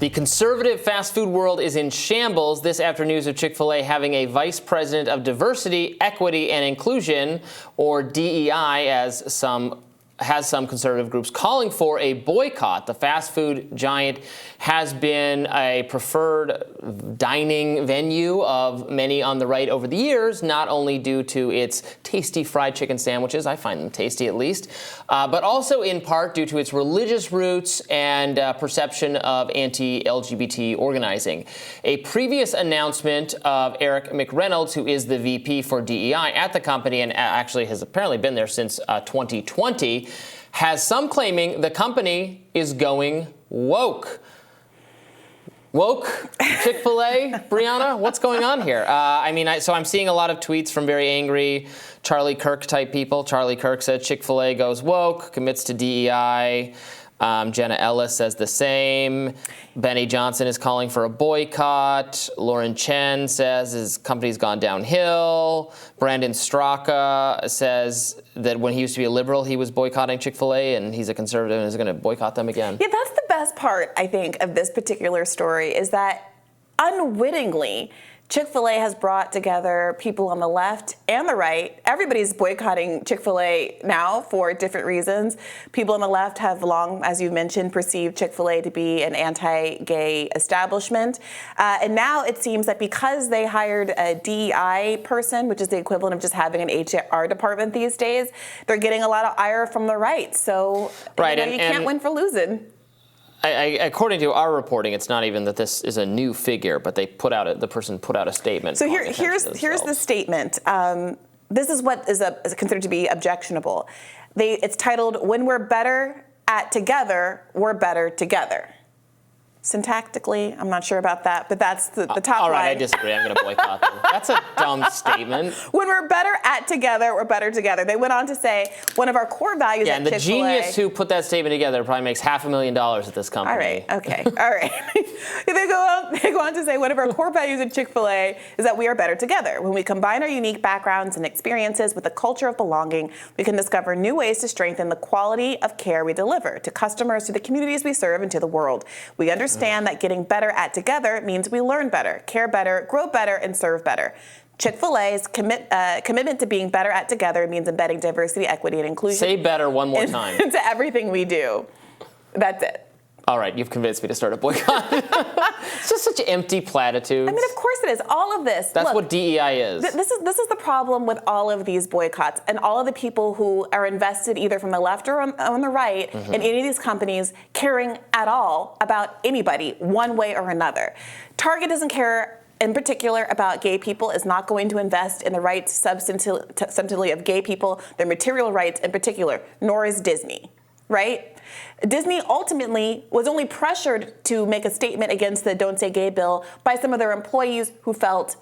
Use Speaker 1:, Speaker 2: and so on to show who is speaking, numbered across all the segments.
Speaker 1: The conservative fast food world is in shambles this after news of Chick-fil-A having a vice president of diversity, equity, and inclusion, or DEI, as some conservative groups calling for a boycott. The fast food giant has been a preferred dining venue of many on the right over the years, not only due to its tasty fried chicken sandwiches, I find them tasty at least, but also in part due to its religious roots and perception of anti-LGBT organizing. A previous announcement of Eric McReynolds, who is the VP for DEI at the company and actually has apparently been there since 2020, has some claiming the company is going woke. Woke Chick-fil-A, Brianna? What's going on here? So I'm seeing a lot of tweets from very angry Charlie Kirk type people. Charlie Kirk said Chick-fil-A goes woke, commits to DEI. Jenna Ellis says the same. Benny Johnson is calling for a boycott. Lauren Chen says his company's gone downhill. Brandon Straka says that when he used to be a liberal, he was boycotting Chick-fil-A, and he's a conservative and is going to boycott them again.
Speaker 2: Yeah, that's the best part, I think, of this particular story is that unwittingly, Chick-fil-A has brought together people on the left and the right. Everybody's boycotting Chick-fil-A now for different reasons. People on the left have long, as you mentioned, perceived Chick-fil-A to be an anti-gay establishment. And now it seems that because they hired a DEI person, which is the equivalent of just having an HR department these days, they're getting a lot of ire from the right. So
Speaker 1: right,
Speaker 2: you can't win for losing.
Speaker 1: According to our reporting, it's not even that this is a new figure, but the person put out a statement.
Speaker 2: So here's the statement. This is what is considered to be objectionable. It's titled, "When we're better at together, we're better together." Syntactically, I'm not sure about that, but that's the top line.
Speaker 1: All right, I disagree. I'm going to boycott them. That's a dumb statement.
Speaker 2: When we're better at together, we're better together. They went on to say one of our core values at Chick-fil-A.
Speaker 1: Yeah, and the genius who put that statement together probably makes $500,000 at this company.
Speaker 2: All right, okay, all right. They go on to say one of our core values at Chick-fil-A is that we are better together. When we combine our unique backgrounds and experiences with a culture of belonging, we can discover new ways to strengthen the quality of care we deliver to customers, to the communities we serve, and to the world. We understand that getting better at together means we learn better, care better, grow better, and serve better. Chick-fil-A's commitment to being better at together means embedding diversity, equity, and inclusion.
Speaker 1: Say better one more time.
Speaker 2: Into everything we do. That's it.
Speaker 1: All right, you've convinced me to start a boycott. It's just such empty platitudes.
Speaker 2: I mean, of course it is. All of this.
Speaker 1: That's what DEI is.
Speaker 2: This is the problem with all of these boycotts and all of the people who are invested either from the left or on the right in any of these companies caring at all about anybody one way or another. Target doesn't care in particular about gay people, is not going to invest in the rights substantively of gay people, their material rights in particular, nor is Disney, right? Disney ultimately was only pressured to make a statement against the Don't Say Gay bill by some of their employees who felt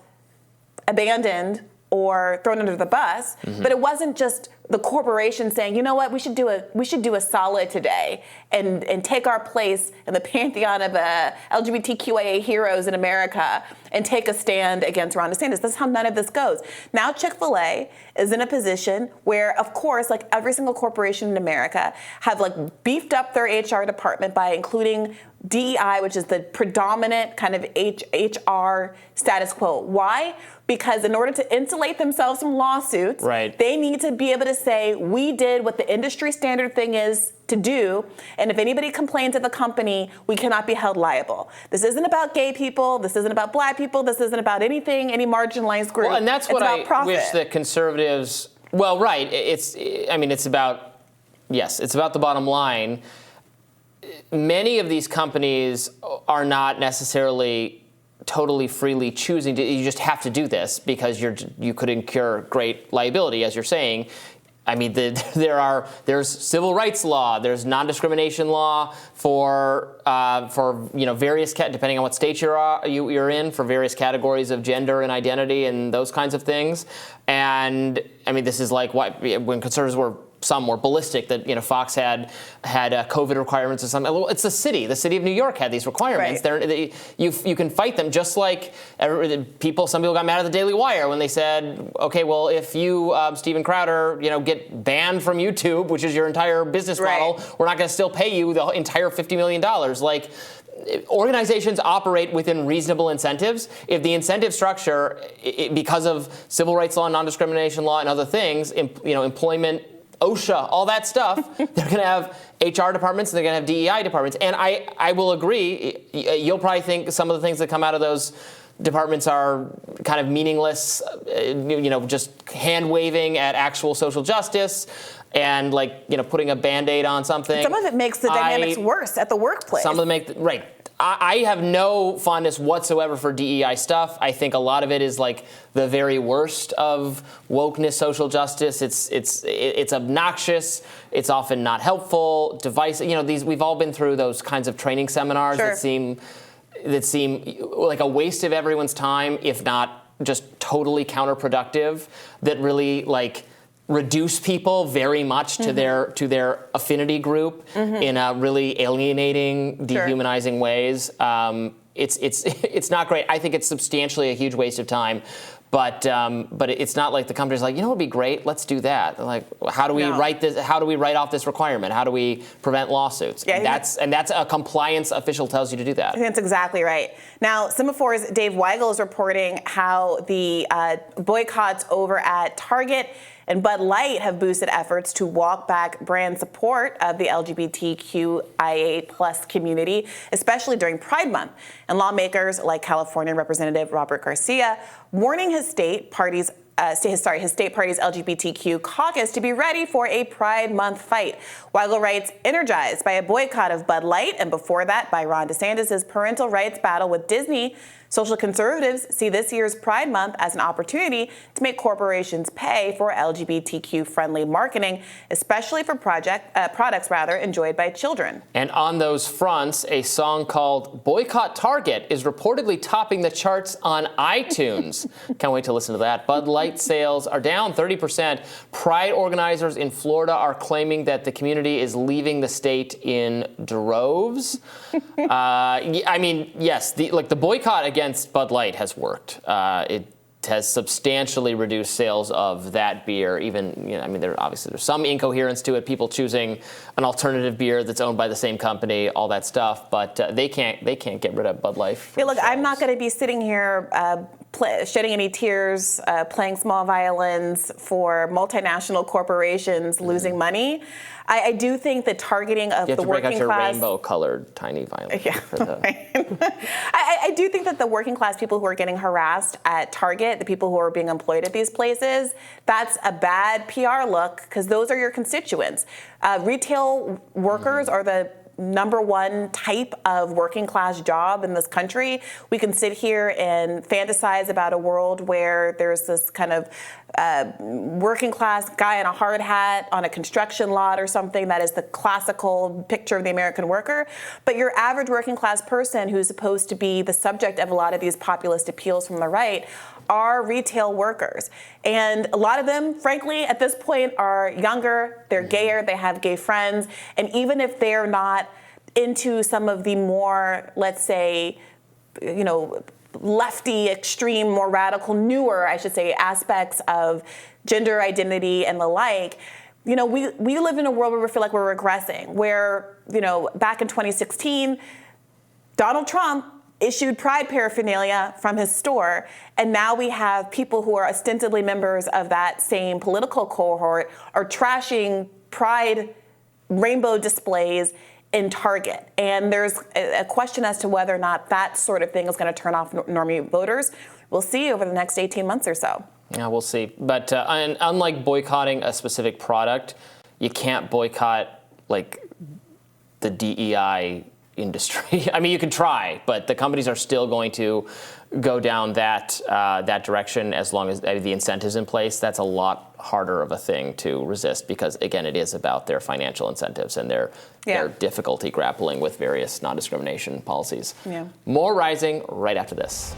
Speaker 2: abandoned or thrown under the bus. But it wasn't just the corporation saying, you know what, we should do a solid today and take our place in the pantheon of LGBTQIA heroes in America and take a stand against Ron DeSantis. That's how none of this goes. Now Chick-fil-A is in a position where, of course, like every single corporation in America, have like beefed up their HR department by including DEI, which is the predominant kind of HR status quo. Why? Because in order to insulate themselves from lawsuits, they need to be able to say, we did what the industry standard thing is to do, and if anybody complains at the company, we cannot be held liable. This isn't about gay people, this isn't about black people, this isn't about anything, any marginalized group.
Speaker 1: Well, and that's what I wish that conservatives, it's about the bottom line. Many of these companies are not necessarily totally freely choosing to. You just have to do this because you could incur great liability, as you're saying. I mean, there's civil rights law, there's non-discrimination law for various depending on what state you're in, for various categories of gender and identity and those kinds of things. And I mean, this is like when conservatives were some more ballistic, that Fox had COVID requirements or something. Well, it's the city of New York had these requirements. Right. You can fight them just like some people got mad at the Daily Wire when they said, okay, well, if you, Steven Crowder, get banned from YouTube, which is your entire business model, we're not going to still pay you the entire $50 million. Like, organizations operate within reasonable incentives. If the incentive structure, because of civil rights law, non-discrimination law, and other things, employment, OSHA, all that stuff, they're going to have HR departments and they're going to have DEI departments. And I will agree, you'll probably think some of the things that come out of those departments are kind of meaningless, just hand waving at actual social justice and putting a Band-Aid on something.
Speaker 2: Some of it makes the dynamics worse at the workplace.
Speaker 1: Some of them right. I have no fondness whatsoever for DEI stuff. I think a lot of it is the very worst of wokeness, social justice. It's obnoxious. It's often not helpful. Divisive. We've all been through those kinds of training seminars that seem like a waste of everyone's time, if not just totally counterproductive. That really reduce people very much to their affinity group in a really alienating, dehumanizing ways. It's not great. I think it's substantially a huge waste of time. But it's not like the company's like, it'd be great. Let's do that. They're like, how do we write this? How do we write off this requirement? How do we prevent lawsuits? Yeah, that's a compliance official tells you to do that. I
Speaker 2: think that's exactly right. Now, Semaphor's Dave Weigel is reporting how the boycotts over at Target and Bud Light have boosted efforts to walk back brand support of the LGBTQIA+ community, especially during Pride Month. And lawmakers like California Representative Robert Garcia warning his state party's LGBTQ caucus to be ready for a Pride Month fight. Weigel writes, energized by a boycott of Bud Light and before that by Ron DeSantis' parental rights battle with Disney, social conservatives see this year's Pride Month as an opportunity to make corporations pay for LGBTQ-friendly marketing, especially for products enjoyed by children.
Speaker 1: And on those fronts, a song called Boycott Target is reportedly topping the charts on iTunes. Can't wait to listen to that. Bud Light sales are down 30%. Pride organizers in Florida are claiming that the community is leaving the state in droves. Yes, the boycott against Bud Light has worked. It has substantially reduced sales of that beer. Even, there's some incoherence to it. People choosing an alternative beer that's owned by the same company, all that stuff. But they can't get rid of Bud Light.
Speaker 2: Yeah, look, I'm not going to be sitting here shedding any tears, playing small violins for multinational corporations losing money. I do think the targeting of the working class. You have to break out your
Speaker 1: rainbow-colored tiny violin.
Speaker 2: Yeah, I do think that the working class people who are getting harassed at Target, the people who are being employed at these places, that's a bad PR look because those are your constituents. Retail workers are the number one type of working class job in this country. We can sit here and fantasize about a world where there's this kind of working class guy in a hard hat on a construction lot or something that is the classical picture of the American worker. But your average working class person who's supposed to be the subject of a lot of these populist appeals from the right are retail workers. And a lot of them, frankly, at this point are younger, they're gayer, they have gay friends, and even if they're not into some of the more, let's say, lefty, extreme, more radical, newer, I should say, aspects of gender identity and the like, we live in a world where we feel like we're regressing, where, back in 2016, Donald Trump issued Pride paraphernalia from his store, and now we have people who are ostensibly members of that same political cohort are trashing Pride rainbow displays in Target. And there's a question as to whether or not that sort of thing is going to turn off normie voters. We'll see over the next 18 months or so.
Speaker 1: Yeah, we'll see. But unlike boycotting a specific product, you can't boycott the DEI industry. You can try, but the companies are still going to go down that direction as long as the incentives in place. That's a lot harder of a thing to resist because, again, it is about their financial incentives and their difficulty grappling with various non-discrimination policies. Yeah. More Rising right after this.